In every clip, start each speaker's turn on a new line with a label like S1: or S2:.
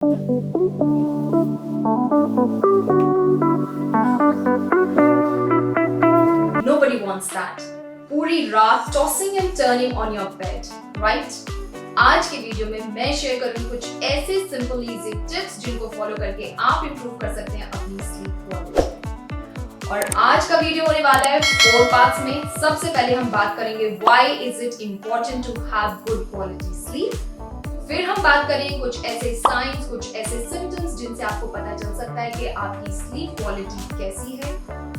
S1: Nobody wants that. पूरी रात tossing and turning on your bed, right? आज के वीडियो में मैं शेयर करूँ कुछ ऐसे सिंपल इजी टिप्स जिनको फॉलो करके आप इम्प्रूव कर सकते हैं अपनी स्लीप क्वालिटी। और आज का वीडियो होने वाला है 4 पार्ट्स में। सबसे पहले हम बात करेंगे why is it important to have good quality sleep। फिर हम बात करेंगे कुछ ऐसे साइंस, कुछ ऐसे सिम्टम्स जिनसे आपको पता चल सकता है कि आपकी स्लीप क्वालिटी कैसी है।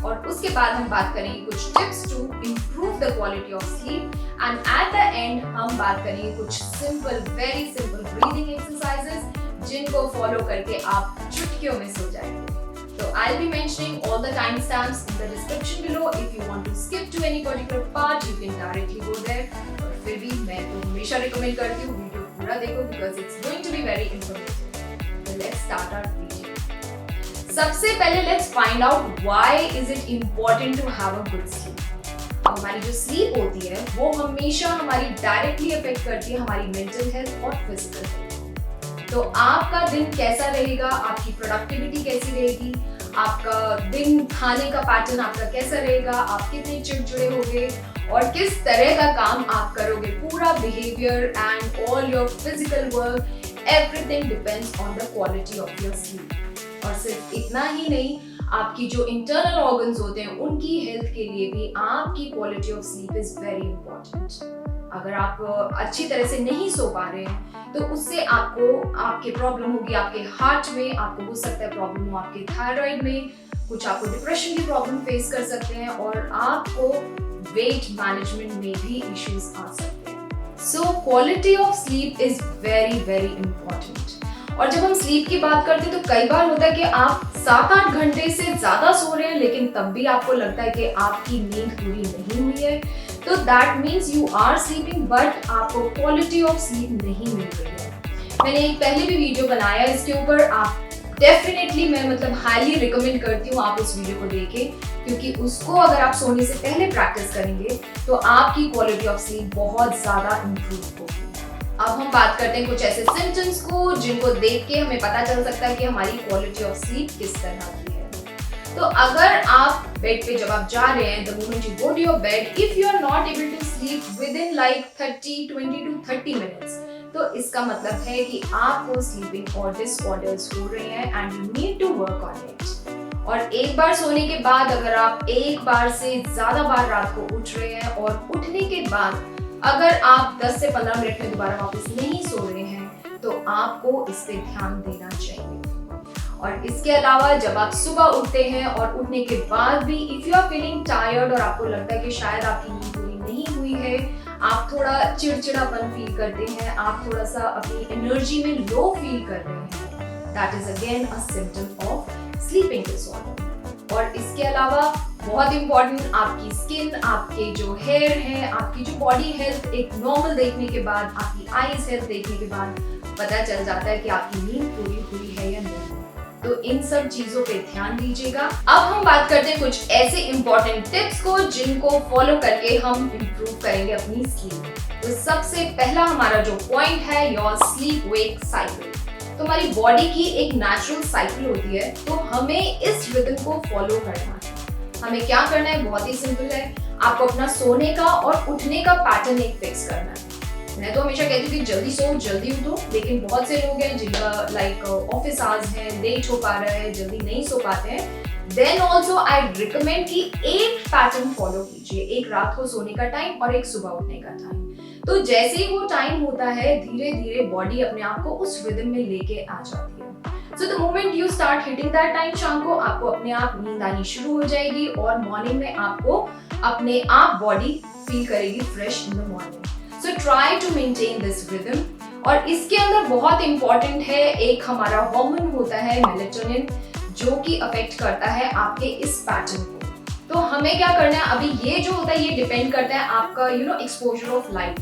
S1: और उसके बाद हम बात करेंगे कुछ tips to improve the quality of sleep and at the end हम बात करेंगे कुछ simple, very simple breathing exercises जिनको फॉलो करके आप चुटकियों में सो जाएंगे। So I'll be mentioning all the timestamps in the description below. If you want to skip to any particular part, you can directly go there. और फिर भी मैं तो हमेशा रिकमेंड करती हूँ वीडियो पूरा देखो because it's going to be very informative. So let's start our video. सबसे पहले let's find out why is it important to have a good sleep. अब हमारी जो स्लीप होती है वो हमेशा हमारी डायरेक्टली अफेक्ट करती है हमारी मेंटल हेल्थ और फिजिकल हेल्थ। तो आपका दिन कैसा रहेगा, आपकी प्रोडक्टिविटी कैसी रहेगी, आपका दिन खाने का पैटर्न आपका कैसा रहेगा, आप कितने चिड़चिड़े होगे और किस तरह का काम आप करोगे, पूरा behaviour and all your physical work, everything depends on the quality of your sleep. और सिर्फ इतना ही नहीं, आपकी जो इंटरनल ऑर्गन्स होते हैं उनकी हेल्थ के लिए भी आपकी quality of sleep is very important. अगर आप अच्छी तरह से नहीं सो पा रहे हैं तो उससे आपके प्रॉब्लम होगी आपके हार्ट में, आपको हो सकता है प्रॉब्लम हो आपके थायराइड में, कुछ आपको डिप्रेशन की प्रॉब्लम फेस कर सकते हैं और आपको वेट मैनेजमेंट में भी इश्यूज आ सकते हैं। So quality of sleep is very very important. और जब हम स्लीप की बात करते हैं तो कई बार होता है कि आप 7-8 घंटे से ज्यादा सो रहे हैं लेकिन तब भी आपको लगता है कि आपकी नींद पूरी नहीं हुई है। तो that means you are sleeping but आपको क्वालिटी ऑफ स्लीप नहीं मिल रही है। मैंने एक पहले भी वीडियो बनाया है इसके ऊपर, आप डेफिनेटली मैं हाईली रिकमेंड करती हूँ आप उस वीडियो को देखें, क्योंकि उसको अगर आप सोने से पहले प्रैक्टिस करेंगे तो आपकी क्वालिटी ऑफ स्लीप बहुत ज्यादा इंप्रूव होगी। अब हम बात करते हैं कुछ ऐसे सिम्टम्स को जिनको देख के हमें पता चल सकता है कि हमारी क्वालिटी ऑफ स्लीप किस तरह की है। तो अगर आप बेड पे जब आप जा रहे हैं, the moment you go to your bed, if you are not able to sleep within like 20 to 30 minutes, तो इसका मतलब है कि आपको स्लीपिंग और डिसऑर्डर्स हो रहे हैं and you need to work on it. और एक बार सोने के बाद अगर आप एक बार से ज्यादा बार रात को उठ रहे हैं और उठने के बाद अगर आप 10 से 15 मिनट में दोबारा वापस नहीं सो रहे हैं तो आपको इस पे ध्यान देना चाहिए। और इसके अलावा जब आप सुबह उठते हैं और उठने के बाद भी if you are feeling tired और आपको लगता है कि शायद आपकी नींद पूरी नहीं हुई है, आप थोड़ा चिड़चिड़ापन फील करते हैं, आप थोड़ा सा अपनी एनर्जी में लो फील कर रहे हैं, that is again a symptom of sleeping disorder. और इसके अलावा बहुत इंपॉर्टेंट, आपकी स्किन, आपके जो हेयर है, आपकी जो बॉडी हेल्थ एक नॉर्मल देखने के बाद, आपकी आईज हेल्थ देखने के बाद पता चल जाता है कि आपकी नींद पूरी हुई है या नहीं। तो इन सब चीजों पे ध्यान दीजिएगा। अब हम बात करते हैं कुछ ऐसे इंपॉर्टेंट टिप्स को जिनको फॉलो करके हम इम्प्रूव करेंगे अपनी स्लीप। तो सबसे पहला हमारा जो पॉइंट है योर स्लीप वेक साइकिल। तो हमारी बॉडी की एक नेचुरल साइकिल होती है, तो हमें इस रिदम को फॉलो करना है। हमें क्या करना है, बहुत ही सिंपल है, आपको अपना सोने का और उठने का पैटर्न एक फिक्स करना है। मैं तो हमेशा कहती हूँ कि जल्दी सो जल्दी उठो, लेकिन बहुत से लोग हैं जिनका लाइक ऑफिस आवर्स हैं, लेट हो पा रहा है, जल्दी नहीं सो पाते हैं, देन ऑल्सो आई रिकमेंड कि एक पैटर्न फॉलो कीजिए, एक रात को सोने का टाइम और एक सुबह उठने का टाइम। तो जैसे ही वो टाइम होता है धीरे धीरे बॉडी अपने आप को उस रिदम में लेके आ जाती है। So the moment you start hitting that time, शाम को आपको अपने आप नींद आनी शुरू हो जाएगी और मॉर्निंग में आपको अपने आप बॉडी फील करेगी fresh in the morning. So try to maintain this rhythm। और इसके अंदर बहुत इंपॉर्टेंट है, एक हमारा हार्मोन होता है मेलेटोनिन जो कि अफेक्ट करता है आपके इस पैटर्न को। तो हमें क्या करना है, अभी ये जो होता है ये डिपेंड करता है आपका exposure of light,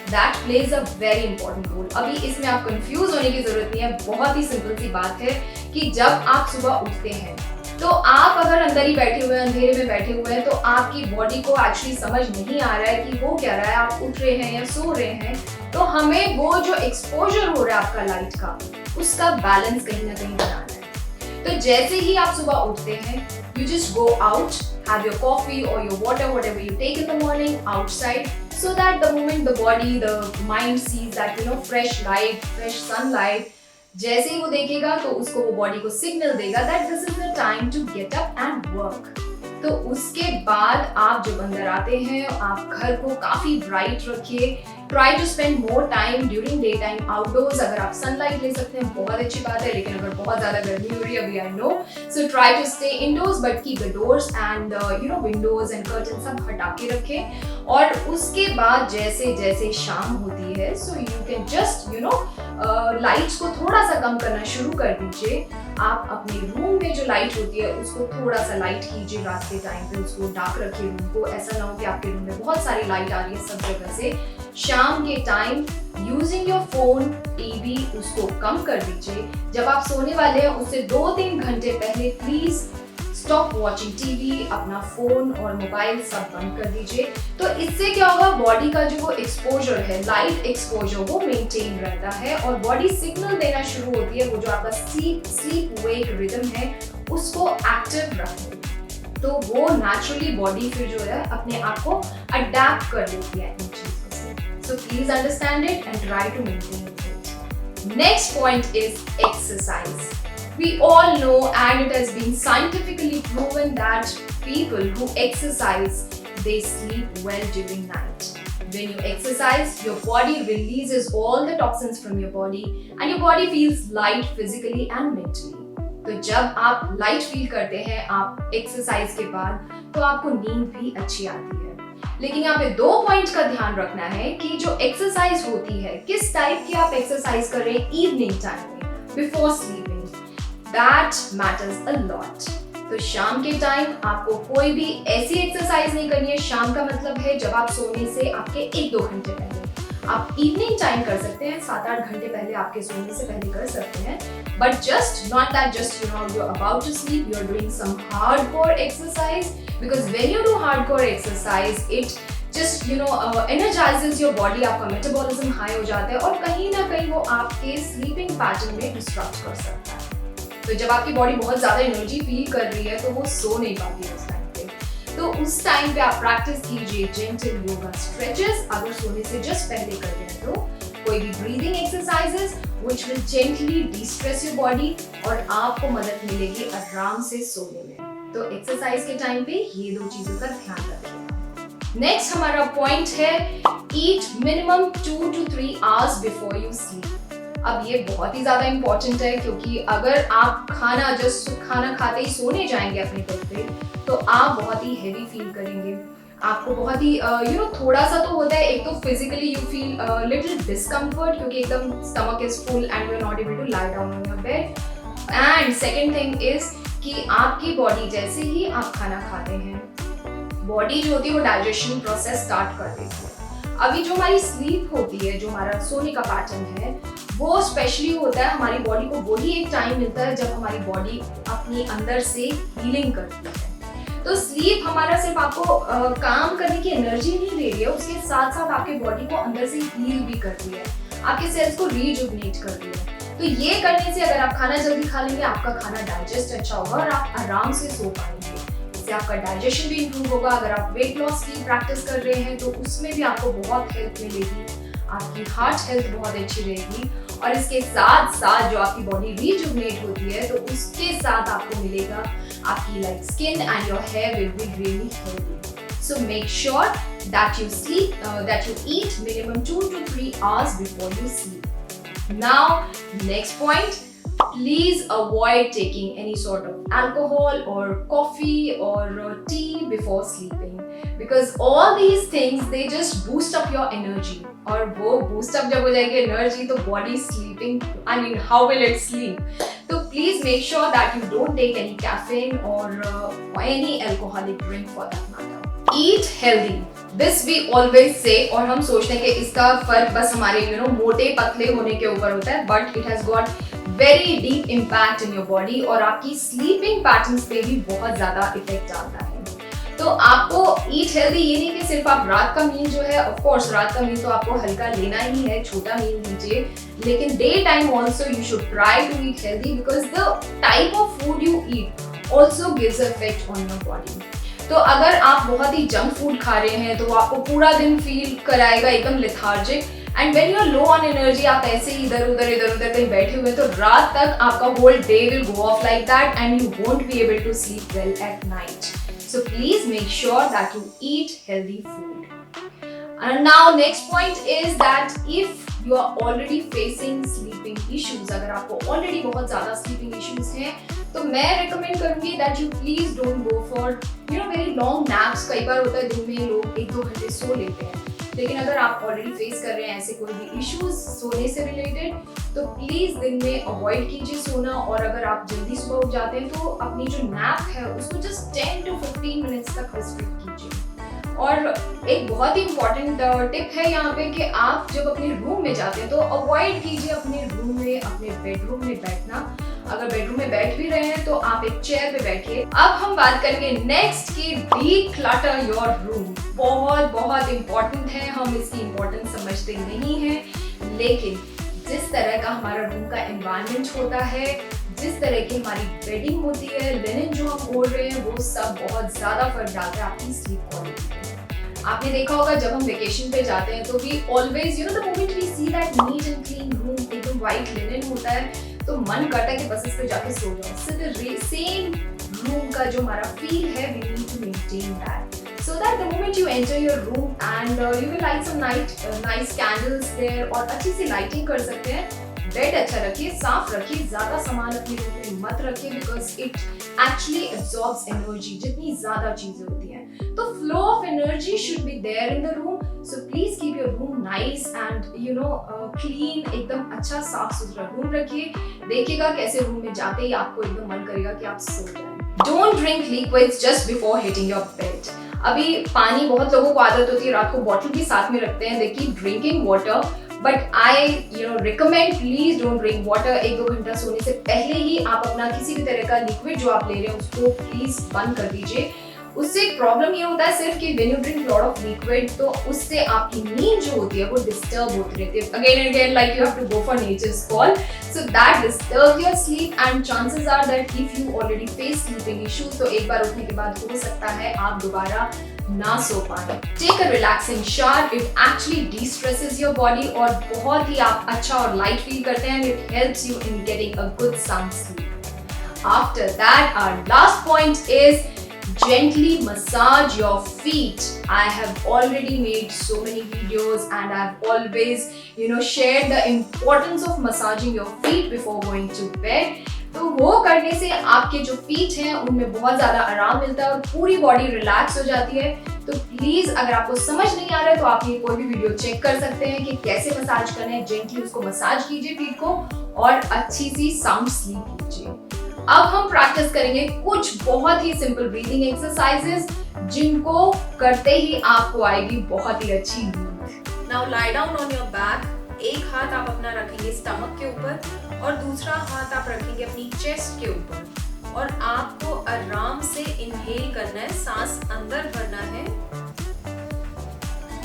S1: that plays a very important role. अभी इसमें आप कंफ्यूज होने की जरूरत नहीं है, बहुत ही सिंपल सी बात है कि जब आप सुबह उठते हैं तो आप अगर अंदर ही बैठे हुए हैं, अंधेरे में बैठे हुए हैं, तो आपकी बॉडी को एक्चुअली समझ नहीं आ रहा है कि हो क्या रहा है, आप उठ रहे हैं या सो रहे हैं। तो हमें वो जो एक्सपोजर हो रहा है आपका लाइट का, उसका बैलेंस कहीं ना कहीं बनाना है। तो जैसे ही आप सुबह उठते हैं, you just go out, have your coffee or your water, whatever you take in the morning, outside, so that the moment the body, the mind sees that fresh light, fresh sunlight, जैसे ही वो देखेगा तो उसको वो body को signal देगा that this is the time to get up and work। तो उसके बाद आप जब अंदर आते हैं, आप घर को काफी ब्राइट रखिए। Try to spend more time during day time outdoors. अगर आप सनलाइट ले सकते हैं बहुत अच्छी बात है, लेकिन अगर बहुत ज्यादा गर्मी हो रही है, अभी I know, so try to stay indoors but keep the doors and windows and curtain सब हटा के रखें। और उसके बाद जैसे जैसे शाम होती है, so you can just lights को थोड़ा सा कम करना शुरू कर दीजिए। आप अपने रूम में जो लाइट होती है उसको थोड़ा सा लाइट कीजिए, रात के टाइम पे उसको डार्क रखिए रूम को। ऐसा ना हो कि आपके रूम में बहुत सारी लाइट आ रही है सब जगह से। शाम के time using your phone, TV, उसको कम कर दीजिए। जब आप सोने वाले हैं उससे 2-3 घंटे पहले प्लीज स्टॉप वॉचिंग टीवी, अपना फोन और मोबाइल सब बंद कर दीजिए। तो इससे क्या होगा, बॉडी का जो वो एक्सपोजर है, लाइट एक्सपोजर, वो मेंटेन रहता है और बॉडी सिग्नल देना शुरू होती है। वो जो आपका स्लीप वेक रिदम है उसको एक्टिव रखते, तो वो नेचुरली बॉडी फिर जो है अपने आप को अडेप्ट कर लेती है इन चीजों से। So please understand it and try to maintain it. Next point is exercise. We all know, and it has been scientifically proven, that people who exercise, they sleep well during night. When you exercise, your body releases all the toxins from your body and your body feels light physically and mentally. तो जब आप light feel करते हैं आप exercise के बाद, तो आपको नींद भी अच्छी आती है। लेकिन यहाँ पे 2 पॉइंट का ध्यान रखना है कि जो एक्सरसाइज होती है, किस टाइप की आप एक्सरसाइज कर रहे हैं इवनिंग टाइम में, before sleeping, That matters a lot. तो शाम के टाइम आपको कोई भी ऐसी एक्सरसाइज नहीं करनी है। शाम का मतलब है जब आप सोने से आपके 1-2 घंटे पहले। आप इवनिंग टाइम कर सकते हैं, 7-8 घंटे पहले आपके सोने से पहले कर सकते हैं, but just not that just you're about to sleep, you're doing some hardcore exercise, because when you do hardcore exercise, it just energizes your body, आपका मेटाबॉलिज्म हाई हो जाता है और कहीं ना कहीं वो आपके स्लीपिंग पैटर्न में डिस्टर्ब कर सकता है। तो जब आपकी बॉडी बहुत ज्यादा एनर्जी फील कर रही है तो वो सो नहीं पाती है उस टाइम पे। तो उस टाइम पे आप प्रैक्टिस कीजिए जेंटल योगा स्ट्रेचेस। अगर सोने से जस्ट पहले कर रहे हैं तो कोई भी breathing exercises which will gently distress your body और आपको मदद मिलेगी आराम से सोने में। तो एक्सरसाइज के टाइम पे ये 2 चीजों का ध्यान रखिए। नेक्स्ट हमारा पॉइंट है, eat minimum 2 to 3 hours before you sleep. अब ये बहुत ही ज्यादा इंपॉर्टेंट है, क्योंकि अगर आप खाना खाते ही सोने जाएंगे अपने बेड पे, तो आप बहुत ही हेवी फील करेंगे। आपको बहुत ही थोड़ा सा तो होता है, एक तो physically you feel little discomfort, क्योंकि एकदम stomach is full and you are not able to lie down on your bed. And second thing is कि आपकी बॉडी जैसे ही आप खाना खाते हैं, बॉडी जो होती है वो डाइजेशन प्रोसेस स्टार्ट कर देती है। अभी जो हमारी स्लीप होती है, जो हमारा सोने का पैटर्न है, वो स्पेशली होता है, हमारी बॉडी को वही एक टाइम मिलता है जब हमारी बॉडी अपनी अंदर से हीलिंग करती है। तो स्लीप हमारा सिर्फ आपको काम करने की एनर्जी नहीं दे रही है, उसके साथ साथ आपके बॉडी को अंदर से हील भी करती है, आपके सेल्स को रीजुविनेट करती है। तो ये करने से अगर आप खाना जल्दी खा लेंगे, आपका खाना डाइजेस्ट अच्छा होगा और आप आराम से सो पाएंगे। इससे आपका डाइजेशन भी इंप्रूव होगा। अगर आप वेट लॉस की प्रैक्टिस कर रहे हैं तो उसमें भी आपको बहुत हेल्प मिलेगी, आपकी हार्ट हेल्थ बहुत अच्छी रहेगी और इसके साथ साथ जो आपकी बॉडी रीजुविनेट होती है तो उसके साथ आपको मिलेगा आपकी like skin and your hair will be really healthy. So make sure that you sleep that you eat minimum 2 to 3 hours before you sleep. Now, next point, please avoid taking any sort of alcohol or coffee or tea before sleeping, because all these things they just boost up your energy, और वो boost up जब हो जाएगी energy तो body sleeping, I mean how will it sleep? So please make sure that you don't take any caffeine or any alcoholic drink for that matter. Eat healthy. This we always say, और हम सोचते हैं कि इसका फर्क बस हमारे मोटे पतले होने के ऊपर होता है, but it has got very deep impact in your body और आपकी स्लीपिंग पैटर्न्स पे भी बहुत ज्यादा इफेक्ट डालता है। तो आपको ईट हेल्दी ये नहीं कि सिर्फ आप रात का मील जो है, ऑफ कोर्स रात का मील तो आपको हल्का लेना ही है, छोटा मील लीजिए, लेकिन day time also you should try to eat healthy because the type of food you eat also gives effect on your body. तो अगर आप बहुत ही जंक फूड खा रहे हैं तो वो आपको पूरा दिन फील कराएगा एकदम lethargic, and when you are low on energy, आप ऐसे ही इधर उधर कहीं बैठे हुए तो रात तक आपका whole day will go off like that and you won't be able to sleep well at night. So please make sure that you eat healthy food. And now next point is that if you are already facing sleeping issues, अगर आपको already बहुत ज़्यादा sleeping issues हैं, तो मैं recommend करूँगी that you please don't go for very long naps। कई बार होता है दिन में लोग 1-2 घंटे सो लेते हैं, लेकिन अगर आप ऑलरेडी फेस कर रहे हैं ऐसे कोई भी इश्यूज सोने से रिलेटेड, तो प्लीज दिन में अवॉइड कीजिए सोना, और अगर आप जल्दी सुबह उठ जाते हैं तो अपनी जो नैप है उसको जस्ट 10 to 15 मिनट्स तक रिस्ट्रिक्ट कीजिए। और एक बहुत ही इंपॉर्टेंट टिप है यहाँ पे कि आप जब अपने रूम में जाते हैं तो अवॉइड कीजिए अपने रूम में, अपने बेडरूम में बैठना। अगर बेडरूम में बैठ भी रहे हैं तो आप एक चेयर पे बैठिए। अब हम बात करेंगे नेक्स्ट की डीक्लटर योर रूम। बहुत इंपॉर्टेंट है, हम इसकी इंपॉर्टेंस समझते नहीं हैं, लेकिन जिस तरह का हमारा रूम का एनवायरनमेंट होता है, जिस तरह की हमारी बेडिंग होती है, लिनन जो हम ओढ़ रहे हैं, वो सब बहुत ज्यादा फर्क डालता है आपकी स्लीप क्वालिटी। आपने देखा होगा जब हम वेकेशन पे जाते हैं तो we always the moment we see that neat and clean room, एकदम व्हाइट लिनन होता है, तो मन करता है कि बस इस पे जाके सो जाओ। सो द सेम रूम का जो हमारा फील है, we need to maintain that so that the moment you enter your room and you will light some nice candles there, और अच्छी सी लाइटिंग कर सकते हैं। बेड अच्छा रखिए, साफ रखिए, ज्यादा सामान अपने रूम में मत रखिए because it actually absorbs energy. जितनी ज्यादा चीजें होती हैं तो flow of energy should be there in the room. So please keep your room nice and clean, एकदम अच्छा साफ सुथरा रूम रखिए। देखिएगा कैसे रूम में जाते ही आपको एकदम मन करेगा कि आप सो जाएं। Don't drink liquids just before hitting your bed. अभी पानी बहुत लोगों को आदत होती है, रात को बॉटल भी साथ में रखते हैं, they keep drinking water, but I recommend please don't drink water. 1-2 घंटा सोने से पहले ही आप अपना किसी भी तरह का लिक्विड जो आप ले रहे हैं उसको प्लीज बंद कर दीजिए। उससे एक प्रॉब्लम ये होता है सिर्फ कि when you drink lot of liquid तो उससे आपकी नींद जो होती है वो डिस्टर्ब होती रहती है। Again and again like you have to go for nature's call, so that disturb your sleep and chances are that if you already face sleeping issues तो एक बार उठने के बाद हो सकता है आप दोबारा ना सो पाए। Take a relaxing shower, it actually de-stresses your body और बहुत ही आप अच्छा और लाइट फील करते हैं, it helps you in getting a good sound sleep. After that our last point is gently massage your feet. I have already made so many videos and I've always shared the importance of massaging your feet before going to bed. तो वो करने से आपके जो feet हैं उनमें बहुत ज्यादा आराम मिलता है और पूरी बॉडी रिलैक्स हो जाती है। तो प्लीज अगर आपको समझ नहीं आ रहा है तो आप ये कोई भी वीडियो चेक कर सकते हैं कि कैसे मसाज करना है। जेंटली उसको मसाज कीजिए फीट को और अच्छी सी साउंड स्लीप कीजिए। अब हम प्रैक्टिस करेंगे कुछ बहुत ही सिंपल ब्रीदिंग एक्सरसाइजेस जिनको करते ही आपको आएगी बहुत ही अच्छी नींद। Now lie down on your back. एक हाथ आप अपना रखेंगे स्टमक के ऊपर और दूसरा हाथ आप रखेंगे अपनी चेस्ट के ऊपर और आपको आराम से इनहेल करना है, सांस अंदर भरना है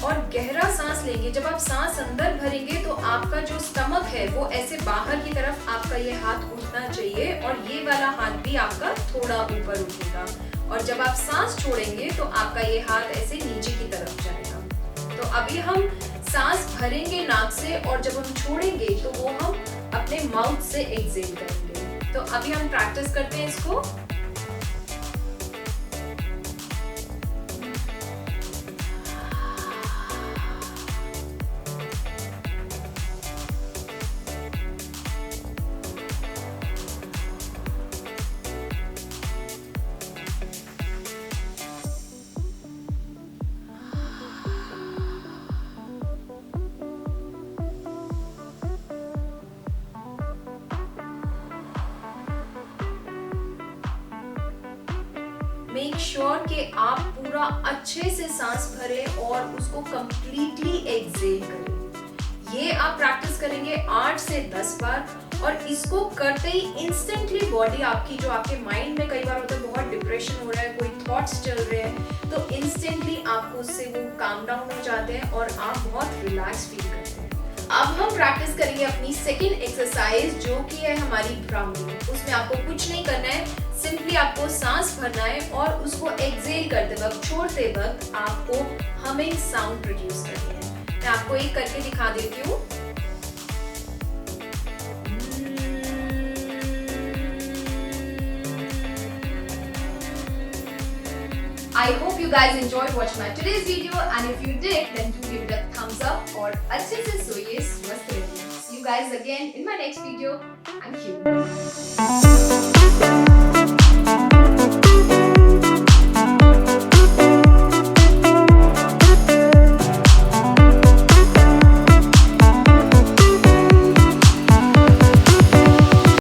S1: और गहरा सांस लेंगे। जब आप सांस अंदर भरेंगे तो आपका जो स्टमक है वो ऐसे बाहर की तरफ आपका ये हाथ उठना चाहिए और ये वाला हाथ भी आपका थोड़ा ऊपर उठेगा और जब आप सांस छोड़ेंगे तो आपका ये हाथ ऐसे नीचे की तरफ जाएगा। तो अभी हम सांस भरेंगे नाक से और जब हम छोड़ेंगे तो वो हम अपने माउथ से एक्सहेल करेंगे। तो अभी हम प्रैक्टिस करते हैं इसको। मेक श्योर कि आप पूरा अच्छे से सांस भरें और उसको कंप्लीटली एक्सहेल करें। ये आप प्रैक्टिस करेंगे 8 से 10 बार
S2: और इसको करते ही इंस्टेंटली बॉडी आपकी, जो आपके माइंड में कई बार होता है बहुत डिप्रेशन हो रहा है, कोई थॉट्स चल रहे हैं, तो इंस्टेंटली आपको उससे वो काम डाउन हो जाते हैं और आप बहुत रिलैक्स फील करते हैं। अब हम प्रैक्टिस करेंगे अपनी सेकेंड एक्सरसाइज, जो कि है हमारी ब्राउनिंग। उसमें आपको कुछ नहीं करना है, सिंपली आपको सांस भरना है और उसको एक्सेल करते वक्त, छोड़ते वक्त आपको हमिंग साउंड प्रोड्यूस करनी है। मैं आपको एक करके दिखा देती हूँ।
S1: I hope you guys enjoyed watching my today's video, and if you did, then do give it a thumbs up और अच्छे से सोइए, स्वस्थ रहिए। See you guys again in my next video. Thank you.